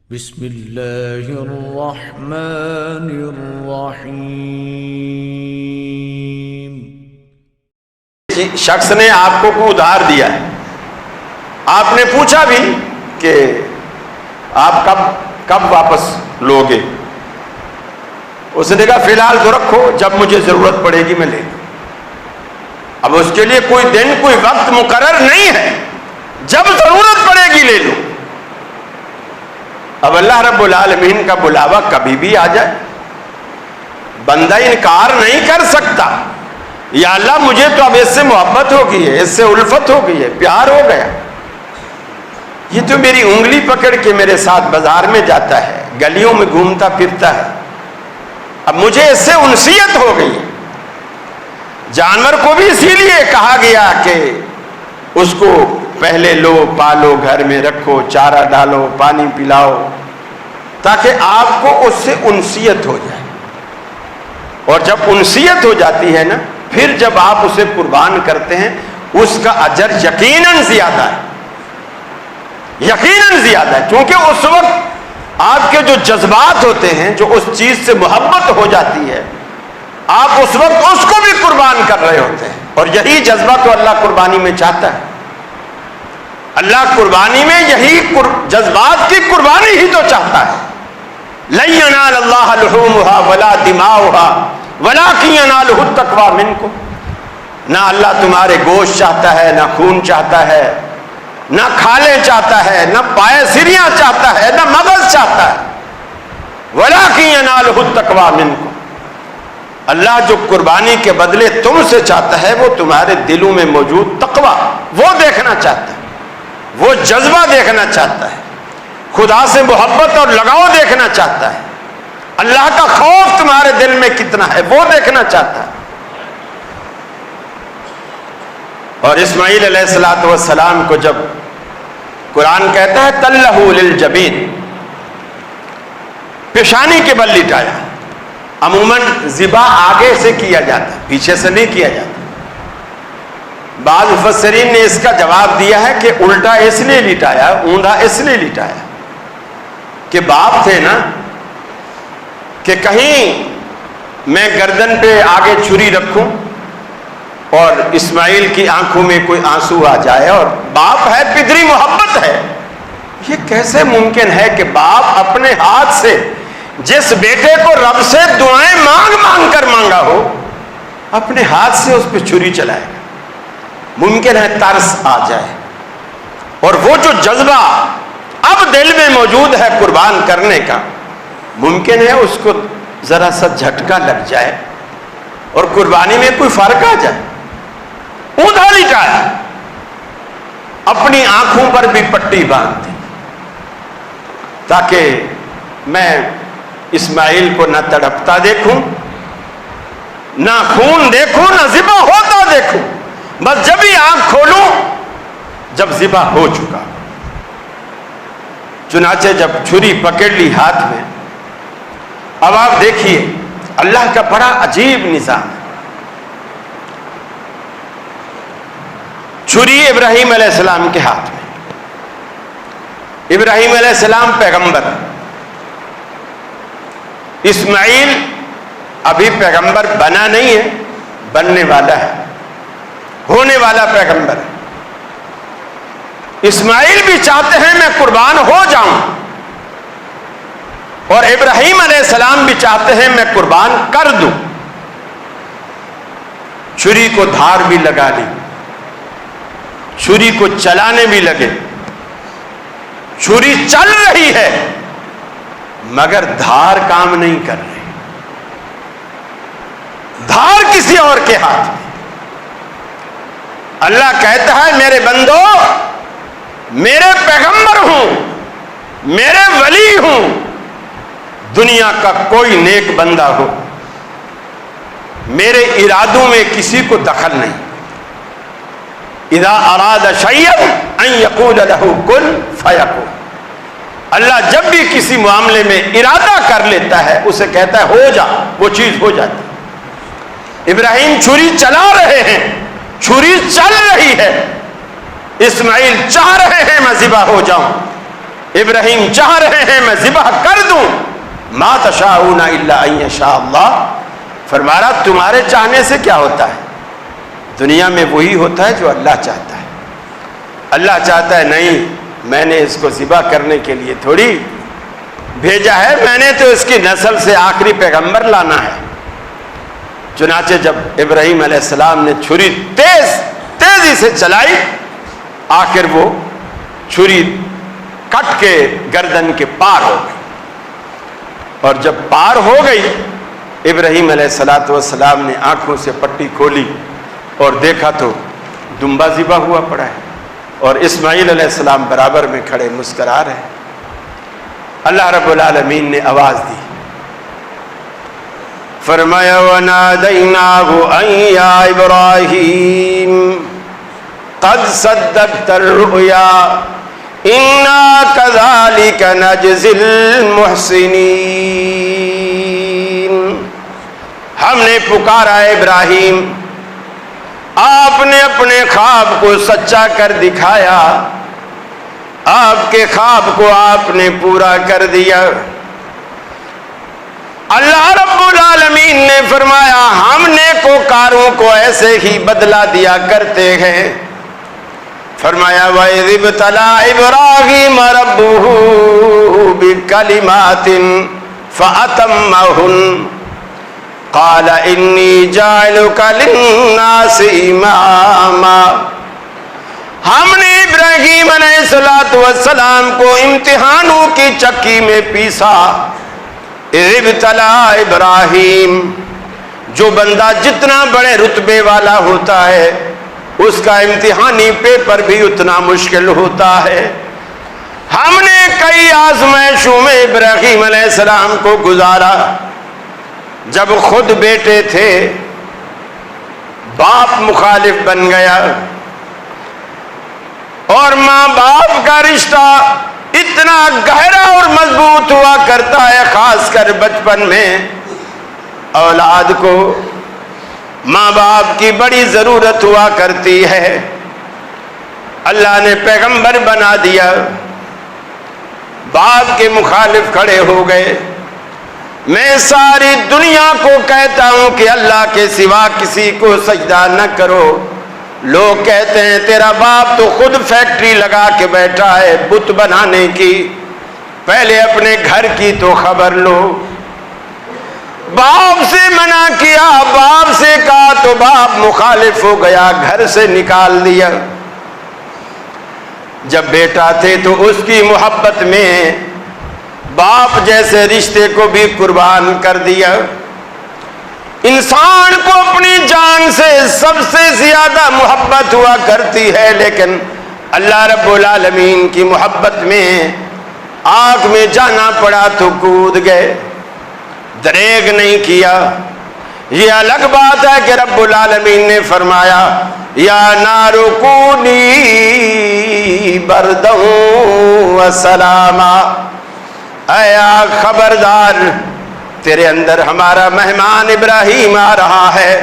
بسم اللہ الرحمن الرحیم۔ شخص نے آپ کو کوئی ادھار دیا ہے، آپ نے پوچھا بھی کہ آپ کب واپس لوگے؟ اس نے کہا فی الحال تو رکھو، جب مجھے ضرورت پڑے گی میں لے لوں۔ اب اس کے لیے کوئی دن کوئی وقت مقرر نہیں ہے، جب ضرورت پڑے گی لے لوں۔ اب اللہ رب العالمین کا بلاوا کبھی بھی آ جائے، بندہ انکار نہیں کر سکتا، یا اللہ مجھے تو اب اس سے محبت ہو گئی ہے، اس سے الفت ہو گئی ہے، پیار ہو گیا، یہ تو میری انگلی پکڑ کے میرے ساتھ بازار میں جاتا ہے، گلیوں میں گھومتا پھرتا ہے، اب مجھے اس سے انسیت ہو گئی ہے۔ جانور کو بھی اسی لیے کہا گیا کہ اس کو پہلے لو، پالو، گھر میں رکھو، چارہ ڈالو، پانی پلاؤ، تاکہ آپ کو اس سے انسیت ہو جائے، اور جب انسیت ہو جاتی ہے نا، پھر جب آپ اسے قربان کرتے ہیں اس کا اجر یقیناً زیادہ ہے، یقیناً زیادہ ہے، کیونکہ اس وقت آپ کے جو جذبات ہوتے ہیں، جو اس چیز سے محبت ہو جاتی ہے، آپ اس وقت اس کو بھی قربان کر رہے ہوتے ہیں، اور یہی جذبہ تو اللہ قربانی میں چاہتا ہے۔ اللہ قربانی میں یہی جذبات کی قربانی ہی تو چاہتا ہے۔ لَن يَنَالَ اللَّهَ لُحُومُهَا وَلَا دِمَاؤُهَا وَلَٰكِن يَنَالُهُ التَّقْوَىٰ مِنكُمْ۔ نہ اللہ تمہارے گوشت چاہتا ہے، نہ خون چاہتا ہے، نہ کھالیں چاہتا ہے، نہ پائے سریاں چاہتا ہے، نہ مغز چاہتا ہے، وَلَٰكِن يَنَالُهُ التَّقْوَىٰ مِنكُمْ۔ اللہ جو قربانی کے بدلے تم سے چاہتا ہے وہ تمہارے دلوں میں موجود تقویٰ، وہ دیکھنا چاہتا ہے، وہ جذبہ دیکھنا چاہتا ہے، خدا سے محبت اور لگاؤ دیکھنا چاہتا ہے، اللہ کا خوف تمہارے دل میں کتنا ہے وہ دیکھنا چاہتا ہے۔ اور اسماعیل علیہ السلام کو جب قرآن کہتا ہے تلہ للجبین، پیشانی کے بل لٹایا، عموماً ذبح آگے سے کیا جاتا ہے، پیچھے سے نہیں کیا جاتا۔ بعض مفسرین نے اس کا جواب دیا ہے کہ الٹا اس لیے لٹایا، اوندھا اس لیے لٹایا کہ باپ تھے نا، کہ کہیں میں گردن پہ آگے چھری رکھوں اور اسماعیل کی آنکھوں میں کوئی آنسو آ جائے، اور باپ ہے، پدری محبت ہے، یہ کیسے ممکن ہے کہ باپ اپنے ہاتھ سے جس بیٹے کو رب سے دعائیں مانگ مانگ کر مانگا ہو، اپنے ہاتھ سے اس پہ چھری چلائے گا؟ ممکن ہے ترس آ جائے، اور وہ جو جذبہ اب دل میں موجود ہے قربان کرنے کا، ممکن ہے اس کو ذرا سا جھٹکا لگ جائے اور قربانی میں کوئی فرق آ جائے۔ اوندھا لٹایا، اپنی آنکھوں پر بھی پٹی باندھ دی تاکہ میں اسماعیل کو نہ تڑپتا دیکھوں، نہ خون دیکھوں، نہ ذبح ہوتا دیکھوں، بس جب ہی آنکھ کھولوں جب ذبح ہو چکا۔ چنانچہ جب چھری پکڑ لی ہاتھ میں، اب آپ دیکھیے اللہ کا بڑا عجیب نظام ہے۔ چھری ابراہیم علیہ السلام کے ہاتھ میں، ابراہیم علیہ السلام پیغمبر، اسماعیل ابھی پیغمبر بنا نہیں ہے، بننے والا ہے، ہونے والا پیغمبر ہے۔ اسماعیل بھی چاہتے ہیں میں قربان ہو جاؤں، اور ابراہیم علیہ السلام بھی چاہتے ہیں میں قربان کر دوں۔ چھری کو دھار بھی لگا لی، چھری کو چلانے بھی لگے، چھری چل رہی ہے مگر دھار کام نہیں کر رہی، دھار کسی اور کے ہاتھ میں۔ اللہ کہتا ہے میرے بندو، میرے پیغمبر ہوں، میرے ولی ہوں، دنیا کا کوئی نیک بندہ ہو، میرے ارادوں میں کسی کو دخل نہیں۔ اذا اراد شیئا ان یقول له کن فیکون، اللہ جب بھی کسی معاملے میں ارادہ کر لیتا ہے اسے کہتا ہے ہو جا، وہ چیز ہو جاتی۔ ابراہیم چھری چلا رہے ہیں، چھری چل رہی ہے، اسماعیل چاہ رہے ہیں میں ذبح ہو جاؤں، ابراہیم چاہ رہے ہیں میں ذبح کر دوں، ما تشاءون الا ان یشاء اللہ، فرمایا تمہارے چاہنے سے کیا ہوتا ہے، دنیا میں وہی ہوتا ہے جو اللہ چاہتا ہے۔ اللہ چاہتا ہے نہیں، میں نے اس کو ذبح کرنے کے لیے تھوڑی بھیجا ہے، میں نے تو اس کی نسل سے آخری پیغمبر لانا ہے۔ چنانچہ جب ابراہیم علیہ السلام نے چھری تیزی سے چلائی، آخر وہ چھری کٹ کے گردن کے پار ہو گئی، اور جب پار ہو گئی ابراہیم علیہ السلام نے آنکھوں سے پٹی کھولی اور دیکھا تو دمبا ذبح ہوا پڑا ہے، اور اسماعیل علیہ السلام برابر میں کھڑے مسکرا رہے ہیں۔ اللہ رب العالمین نے آواز دی، فرمایا وَنَادَيْنَاهُ أَن يَا إِبْرَاهِيمُ قَدْ صَدَّقْتَ الرُّؤْيَا إِنَّا كَذَلِكَ نَجْزِي الْمُحْسِنِينَ۔ ہم نے پکارا ابراہیم، آپ نے اپنے خواب کو سچا کر دکھایا، آپ کے خواب کو آپ نے پورا کر دیا۔ اللہ رب العالمین نے فرمایا ہم نیکوکاروں کو ایسے ہی بدلہ دیا کرتے ہیں۔ فرمایا وَإِذِ ابْتَلَىٰ إِبْرَاهِيمَ رَبُّهُ بِكَلِمَاتٍ فَأَتَمَّهُنَّ قال انی جاعلک للناس اماما۔ ہم نے ابراہیم علیہ السلام کو امتحانوں کی چکی میں پیسا۔ ابتلا ابراہیم، جو بندہ جتنا بڑے رتبے والا ہوتا ہے اس کا امتحانی پیپر بھی اتنا مشکل ہوتا ہے۔ ہم نے کئی آزمائشوں میں ابراہیم علیہ السلام کو گزارا۔ جب خود بیٹے تھے باپ مخالف بن گیا، اور ماں باپ کا رشتہ اتنا گہرا اور مضبوط ہوا کرتا ہے، خاص کر بچپن میں اولاد کو ماں باپ کی بڑی ضرورت ہوا کرتی ہے۔ اللہ نے پیغمبر بنا دیا، باپ کے مخالف کھڑے ہو گئے۔ میں ساری دنیا کو کہتا ہوں کہ اللہ کے سوا کسی کو سجدہ نہ کرو۔ لوگ کہتے ہیں تیرا باپ تو خود فیکٹری لگا کے بیٹھا ہے بت بنانے کی، پہلے اپنے گھر کی تو خبر لو۔ باپ سے منع کیا، باپ سے کہا تو باپ مخالف ہو گیا، گھر سے نکال دیا۔ جب بیٹا تھے تو اس کی محبت میں باپ جیسے رشتے کو بھی قربان کر دیا۔ انسان کو اپنی جان سے سب سے زیادہ محبت ہوا کرتی ہے، لیکن اللہ رب العالمین کی محبت میں آگ میں جانا پڑا تو کود گئے، دریغ نہیں کیا۔ یہ الگ بات ہے کہ رب العالمین نے فرمایا یا نار کونی بردا وسلاما، اے آگ خبردار، تیرے اندر ہمارا مہمان ابراہیم آ رہا ہے،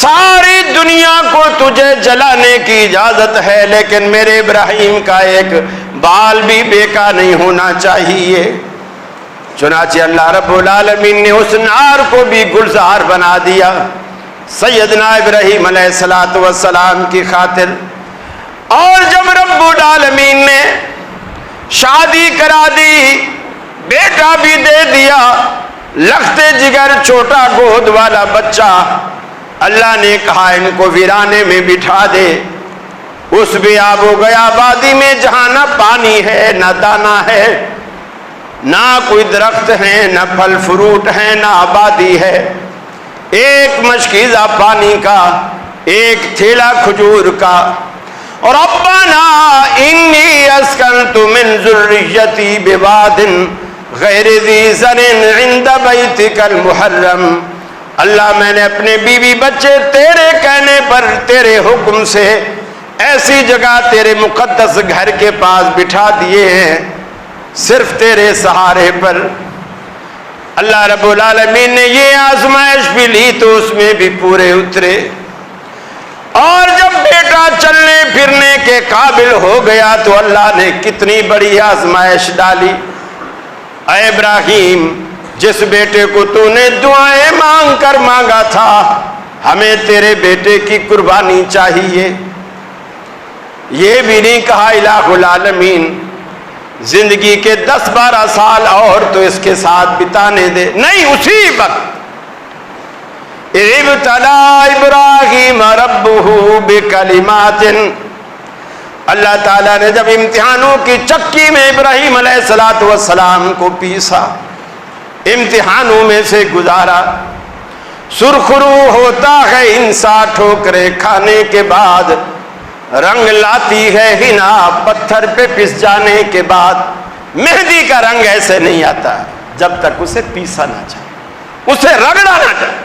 ساری دنیا کو تجھے جلانے کی اجازت ہے، لیکن میرے ابراہیم کا ایک بال بھی بیکا نہیں ہونا چاہیے۔ چنانچہ اللہ رب العالمین نے اس نار کو بھی گلزار بنا دیا سیدنا ابراہیم علیہ السلام کی خاطر۔ اور جب رب العالمین نے شادی کرا دی، بیٹا بھی دے دیا، لختے جگر چھوٹا گود والا بچہ، اللہ نے کہا ان کو ویرانے میں بٹھا دے۔ اس بھی آب ہو گیا آبادی میں جہاں نہ پانی ہے نہ دانا ہے، نہ کوئی درخت ہے نہ پھل فروٹ ہے نہ آبادی ہے، ایک مشکیزہ پانی کا، ایک تھیلا کھجور کا۔ اور ربنا انی اسکنت من ذریتی بواد غیر ذی زرع عند بیتک المحرم، اللہ میں نے اپنے بیوی بچے تیرے کہنے پر تیرے حکم سے ایسی جگہ تیرے مقدس گھر کے پاس بٹھا دیے ہیں، صرف تیرے سہارے پر۔ اللہ رب العالمین نے یہ آزمائش بھی لی تو اس میں بھی پورے اترے۔ اور جب بیٹا چلنے پھرنے کے قابل ہو گیا تو اللہ نے کتنی بڑی آزمائش ڈالی. اے ابراہیم، جس بیٹے کو تو نے دعائیں مانگ کر مانگا تھا، ہمیں تیرے بیٹے کی قربانی چاہیے. یہ بھی نہیں کہا الہ العالمین زندگی کے 10-12 سال اور تو اس کے ساتھ بتانے دے، نہیں، اسی وقت ابتلا ابراہیم ربہ بکلمات، اللہ تعالیٰ نے جب امتحانوں کی چکی میں ابراہیم علیہ السلام کو پیسا، امتحانوں میں سے گزارا. سرخرو ہوتا ہے انسان ٹھوکریں کھانے کے بعد، رنگ لاتی ہے ہنا پتھر پہ پس جانے کے بعد. مہندی کا رنگ ایسے نہیں آتا جب تک اسے پیسا نہ جائے، اسے رگڑا نہ جائے.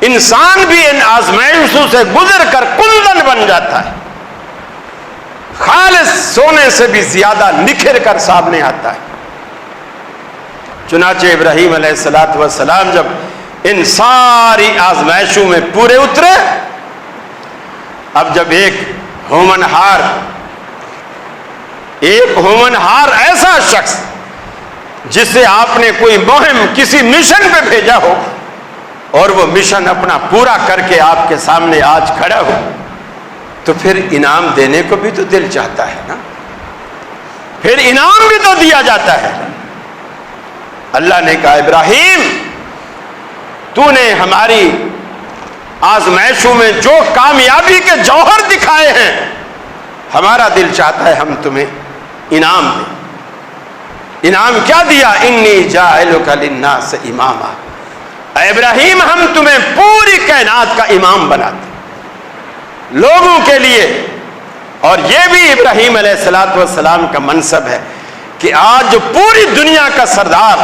انسان بھی ان آزمائشوں سے گزر کر کندن بن جاتا ہے، خالص سونے سے بھی زیادہ نکھر کر سامنے آتا ہے. چنانچہ ابراہیم علیہ السلام جب ان ساری آزمائشوں میں پورے اترے، اب جب ایک ہونہار ایسا شخص جسے آپ نے کوئی مہم کسی مشن پہ بھیجا ہو اور وہ مشن اپنا پورا کر کے آپ کے سامنے آج کھڑا ہو، تو پھر انعام دینے کو بھی تو دل چاہتا ہے نا، پھر انعام بھی تو دیا جاتا ہے. اللہ نے کہا ابراہیم، تو نے ہماری آزمائشوں میں جو کامیابی کے جوہر دکھائے ہیں، ہمارا دل چاہتا ہے ہم تمہیں انعام دیں. انعام کیا دیا؟ انی جاعلک للناس اماما. اے ابراہیم، ہم تمہیں پوری کائنات کا امام بناتے لوگوں کے لیے. اور یہ بھی ابراہیم علیہ السلام کا منصب ہے کہ آج جو پوری دنیا کا سردار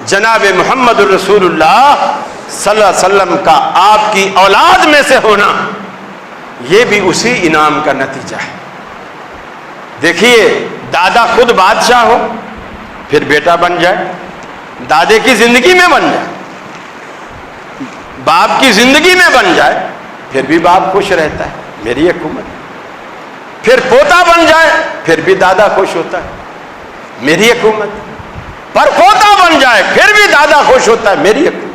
جناب محمد الرسول اللہ صلی اللہ علیہ وسلم کا آپ کی اولاد میں سے ہونا، یہ بھی اسی انعام کا نتیجہ ہے. دیکھیے، دادا خود بادشاہ ہو پھر بیٹا بن جائے، دادے کی زندگی میں بن جائے، باپ کی زندگی میں بن جائے، پھر بھی باپ خوش رہتا ہے، میری حکومت. پھر پوتا بن جائے، پھر بھی دادا خوش ہوتا ہے، میری حکومت. پر پوتا بن جائے، پھر بھی دادا خوش ہوتا ہے، میری حکومت.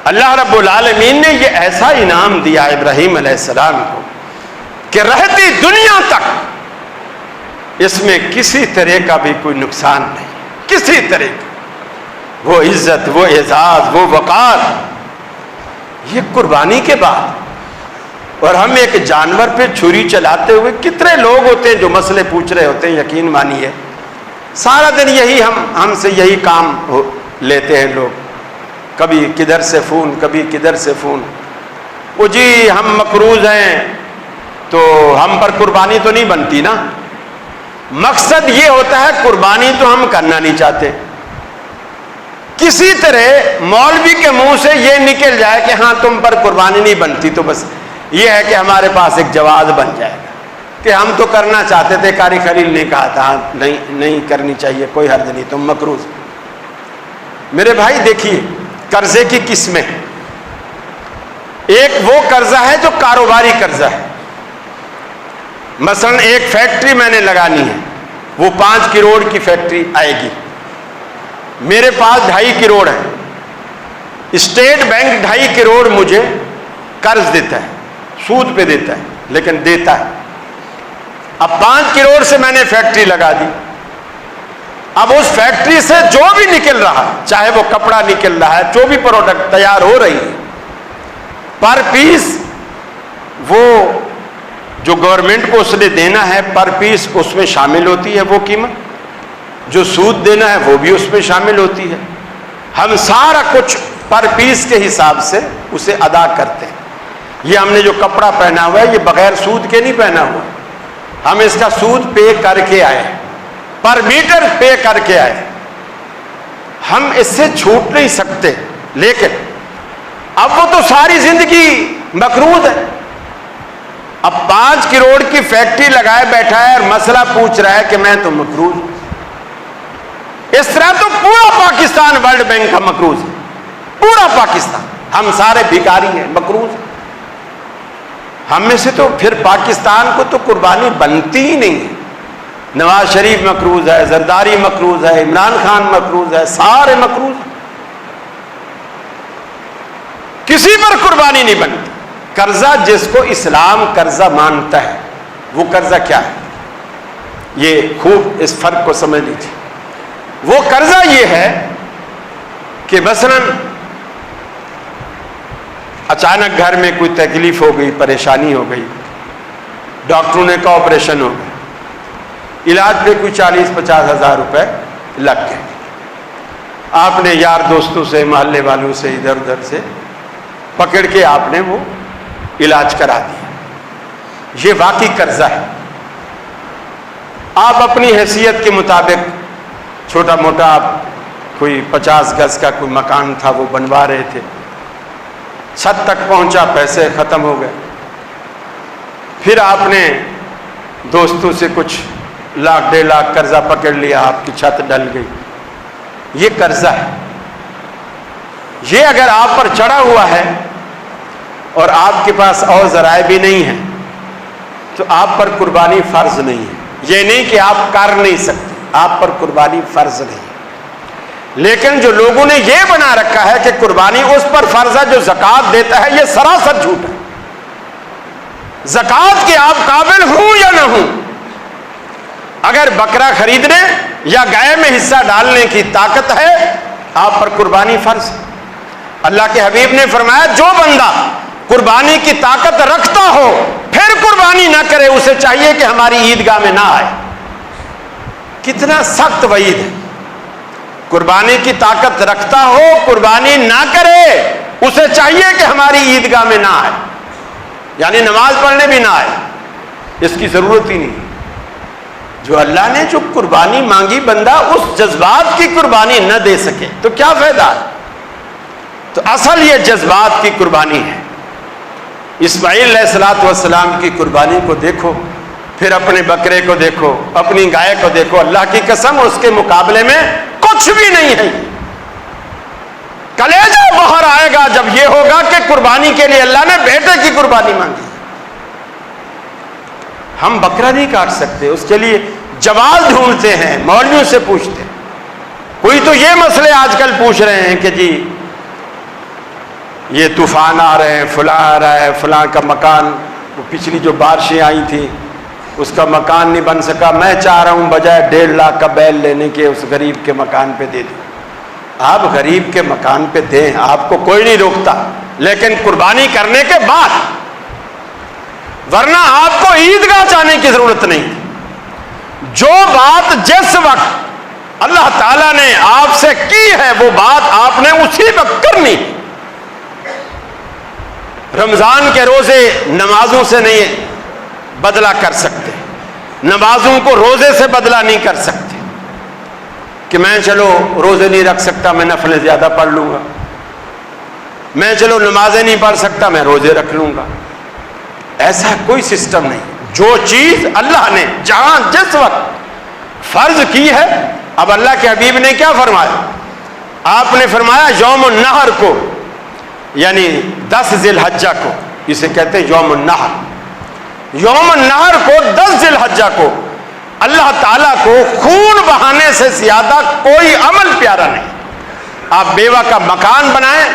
اللہ رب العالمین نے یہ ایسا انعام دیا ابراہیم علیہ السلام کو کہ رہتی دنیا تک اس میں کسی طرح کا بھی کوئی نقصان نہیں، کسی طرح کا. وہ عزت، وہ اعزاز، وہ وقار، یہ قربانی کے بعد. اور ہم ایک جانور پہ چھری چلاتے ہوئے کتنے لوگ ہوتے ہیں جو مسئلے پوچھ رہے ہوتے ہیں، یقین مانیے سارا دن یہی ہم سے یہی کام لیتے ہیں لوگ. کبھی کدھر سے فون، کبھی کدھر سے فون. وہ جی ہم مقروض ہیں تو ہم پر قربانی تو نہیں بنتی نا. مقصد یہ ہوتا ہے قربانی تو ہم کرنا نہیں چاہتے، کسی طرح مولوی کے منہ سے یہ نکل جائے کہ ہاں تم پر قربانی نہیں بنتی، تو بس یہ ہے کہ ہمارے پاس ایک جواز بن جائے گا کہ ہم تو کرنا چاہتے تھے، قاری خلیل نے کہا تھا نہیں کرنی چاہیے، کوئی حرج نہیں، تم مقروض. میرے بھائی دیکھیے، قرضے کی قسمیں، ایک وہ قرضہ ہے جو کاروباری قرضہ ہے. مثلا ایک فیکٹری میں نے لگانی ہے، وہ 5 کروڑ کی فیکٹری آئے گی، میرے پاس 2.5 کروڑ ہے. اسٹیٹ بینک 2.5 کروڑ مجھے قرض دیتا ہے، سود پہ دیتا ہے لیکن دیتا ہے. اب 5 کروڑ سے میں نے فیکٹری لگا دی. اب اس فیکٹری سے جو بھی نکل رہا، چاہے وہ کپڑا نکل رہا ہے، جو بھی پروڈکٹ تیار ہو رہی ہے، پر پیس وہ جو گورنمنٹ کو اس نے دینا ہے پر پیس اس میں شامل ہوتی ہے، وہ قیمت جو سود دینا ہے وہ بھی اس میں شامل ہوتی ہے. ہم سارا کچھ پر پیس کے حساب سے اسے ادا کرتے ہیں. یہ ہم نے جو کپڑا پہنا ہوا ہے یہ بغیر سود کے نہیں پہنا ہوا، ہم اس کا سود پے کر کے آئے، پر میٹر پے کر کے آئے. ہم اس سے چھوٹ نہیں سکتے، لیکن اب وہ تو ساری زندگی مقروض ہے. اب 5 کروڑ کی فیکٹری لگائے بیٹھا ہے اور مسئلہ پوچھ رہا ہے کہ میں تو مقروض ہوں. اس طرح تو پورا پاکستان ورلڈ بینک کا مقروض ہے، پورا پاکستان. ہم سارے بھکاری ہیں، مقروض ہیں. ہم میں سے تو پھر پاکستان کو تو قربانی بنتی ہی نہیں ہے. نواز شریف مقروض ہے, زرداری مقروض ہے, عمران خان مقروض ہے, سارے مقروض ہیں. کسی پر قربانی نہیں بنتی. قرضہ جس کو اسلام قرضہ مانتا ہے وہ قرضہ کیا ہے, یہ خوب اس فرق کو سمجھ لیجیے. وہ قرضہ یہ ہے کہ مثلاً اچانک گھر میں کوئی تکلیف ہو گئی, پریشانی ہو گئی, ڈاکٹروں نے کہا آپریشن ہو گیا, علاج پہ کوئی 40-50 ہزار روپے لگ گئے. آپ نے یار دوستوں سے, محلے والوں سے, ادھر ادھر سے پکڑ کے آپ نے وہ علاج کرا دیا. یہ واقعی قرضہ ہے. آپ اپنی حیثیت کے مطابق چھوٹا موٹا, آپ کوئی 50 گز کا کوئی مکان تھا وہ بنوا رہے تھے, چھت تک پہنچا, پیسے ختم ہو گئے. پھر آپ نے دوستوں سے کچھ 1,00,000 1.5 لاکھ قرضہ پکڑ لیا, آپ کی چھت ڈل گئی. یہ قرضہ ہے. یہ اگر آپ پر چڑھا ہوا ہے اور آپ کے پاس اور ذرائع بھی نہیں ہیں تو آپ پر قربانی فرض نہیں ہے. یہ نہیں کہ آپ کر نہیں سکتے, آپ پر قربانی فرض نہیں. لیکن جو لوگوں نے یہ بنا رکھا ہے کہ قربانی اس پر فرض ہے جو زکوٰۃ دیتا ہے, یہ سراسر جھوٹ ہے. زکوٰۃ کے آپ قابل ہوں یا نہ ہوں, اگر بکرا خریدنے یا گائے میں حصہ ڈالنے کی طاقت ہے آپ پر قربانی فرض ہے. اللہ کے حبیب نے فرمایا جو بندہ قربانی کی طاقت رکھتا ہو پھر قربانی نہ کرے, اسے چاہیے کہ ہماری عیدگاہ میں نہ آئے. کتنا سخت وعید ہے. قربانی کی طاقت رکھتا ہو, قربانی نہ کرے, اسے چاہیے کہ ہماری عیدگاہ میں نہ آئے, یعنی نماز پڑھنے بھی نہ آئے. اس کی ضرورت ہی نہیں. جو اللہ نے جو قربانی مانگی, بندہ اس جذبات کی قربانی نہ دے سکے تو کیا فائدہ ہے. تو اصل یہ جذبات کی قربانی ہے. اسماعیل علیہ السلام کی قربانی کو دیکھو, پھر اپنے بکرے کو دیکھو, اپنی گائے کو دیکھو, اللہ کی قسم اس کے مقابلے میں کچھ بھی نہیں ہے. کلیجہ باہر آئے گا جب یہ ہوگا کہ قربانی کے لیے اللہ نے بیٹے کی قربانی مانگی. ہم بکرا نہیں کاٹ سکتے, اس کے لیے جواز ڈھونڈتے ہیں, مولویوں سے پوچھتے ہیں. کوئی تو یہ مسئلے آج کل پوچھ رہے ہیں کہ جی یہ طوفان آ رہے ہیں, فلاں آ رہا ہے, فلاں کا مکان, وہ پچھلی جو بارشیں آئی تھی اس کا مکان نہیں بن سکا, میں چاہ رہا ہوں بجائے 1.5 لاکھ کا بیل لینے کے اس غریب کے مکان پہ دے دیں. آپ غریب کے مکان پہ دیں, آپ کو کوئی نہیں روکتا, لیکن قربانی کرنے کے بعد, ورنہ آپ کو عیدگاہ جانے کی ضرورت نہیں. جو بات جس وقت اللہ تعالیٰ نے آپ سے کی ہے وہ بات آپ نے اسی وقت کرنی. رمضان کے روزے نمازوں سے نہیں بدلہ کر سکتے, نمازوں کو روزے سے بدلہ نہیں کر سکتے کہ میں چلو روزے نہیں رکھ سکتا, میں نفلیں زیادہ پڑھ لوں گا, میں چلو نمازیں نہیں پڑھ سکتا, میں روزے رکھ لوں گا. ایسا کوئی سسٹم نہیں. جو چیز اللہ نے جہاں جس وقت فرض کی ہے, اب اللہ کے حبیب نے کیا فرمایا, آپ نے فرمایا یوم النحر کو, یعنی 10 ذی الحجہ کو, اسے کہتے ہیں یوم النحر. یوم النحر کو 10 ذی الحجہ کو اللہ تعالیٰ کو خون بہانے سے زیادہ کوئی عمل پیارا نہیں. آپ بیوہ کا مکان بنائیں,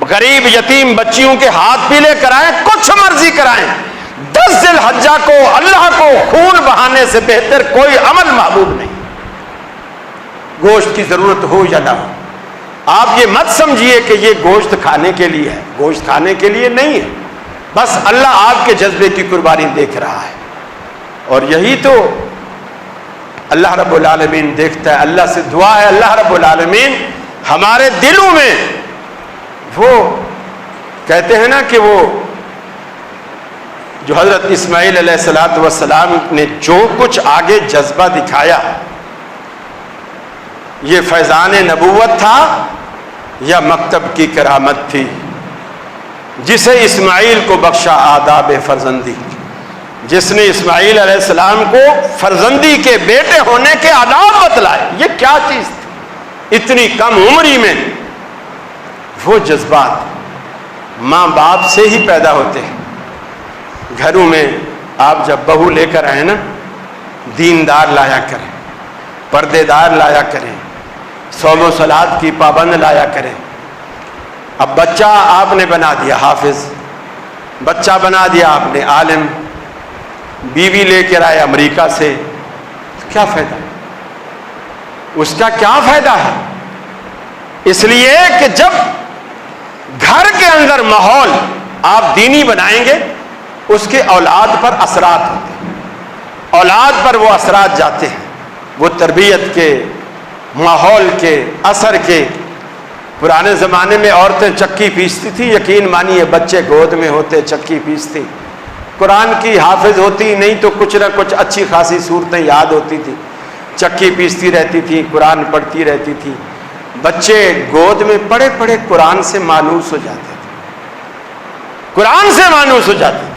غریب یتیم بچیوں کے ہاتھ پیلے کرائیں, کچھ مرضی کرائیں, 10 ذی الحجہ کو اللہ کو خون بہانے سے بہتر کوئی عمل محبوب نہیں. گوشت کی ضرورت ہو یا نہ ہو, آپ یہ مت سمجھیے کہ یہ گوشت کھانے کے لیے ہے, گوشت کھانے کے لیے نہیں ہے. بس اللہ آپ کے جذبے کی قربانی دیکھ رہا ہے, اور یہی تو اللہ رب العالمین دیکھتا ہے. اللہ سے دعا ہے اللہ رب العالمین ہمارے دلوں میں, وہ کہتے ہیں نا کہ وہ جو حضرت اسماعیل علیہ السلام نے جو کچھ آگے جذبہ دکھایا, یہ فیضان نبوت تھا یا مکتب کی کرامت تھی جسے اسماعیل کو بخشا آداب فرزندی, جس نے اسماعیل علیہ السلام کو فرزندی کے بیٹے ہونے کے آداب بتلائے. یہ کیا چیز تھی اتنی کم عمری میں. وہ جذبات ماں باپ سے ہی پیدا ہوتے ہیں. گھروں میں آپ جب بہو لے کر آئیں نا، دیندار لایا کریں، پردے دار لایا کریں، صوم و صلات کی پابند لایا کریں۔ اب بچہ آپ نے بنا دیا حافظ، بچہ بنا دیا آپ نے عالم، بیوی لے کر آئے امریکہ سے، کیا فائدہ؟ اس کا کیا فائدہ ہے؟ اس لیے کہ جب گھر کے اندر ماحول آپ دینی بنائیں گے، اس کے اولاد پر اثرات ہوتے ہیں، اولاد پر وہ اثرات جاتے ہیں، وہ تربیت کے، ماحول کے، اثر کے۔ پرانے زمانے میں عورتیں چکی پیستی تھی، یقین مانیے بچے گود میں ہوتے چکی پیستی، قرآن کی حافظ ہوتی، نہیں تو کچھ نہ کچھ اچھی خاصی صورتیں یاد ہوتی تھی، چکی پیستی رہتی تھی، قرآن پڑھتی رہتی تھی، بچے گود میں پڑے پڑے قرآن سے مانوس ہو جاتے تھے، قرآن سے مانوس ہو جاتے تھے۔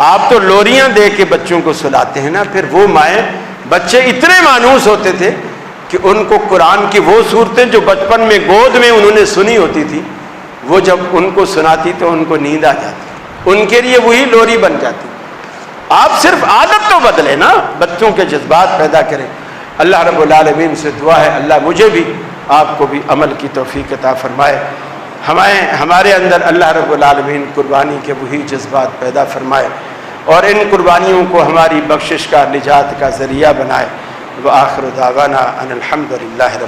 آپ تو لوریاں دے کے بچوں کو سلاتے ہیں نا، پھر وہ مائیں، بچے اتنے مانوس ہوتے تھے کہ ان کو قرآن کی وہ صورتیں جو بچپن میں گود میں انہوں نے سنی ہوتی تھی، وہ جب ان کو سناتی تو ان کو نیند آ جاتی، ان کے لیے وہی لوری بن جاتی۔ آپ صرف عادت تو بدلے نا، بچوں کے جذبات پیدا کریں۔ اللہ رب العالمین سے دعا ہے اللہ مجھے بھی آپ کو بھی عمل کی توفیق عطا فرمائے، ہمارے اندر اللہ رب العالمین قربانی کے وہی جذبات پیدا فرمائے، اور ان قربانیوں کو ہماری بخشش کا، نجات کا ذریعہ بنائے۔ وآخر دعوانا ان الحمد للہ رب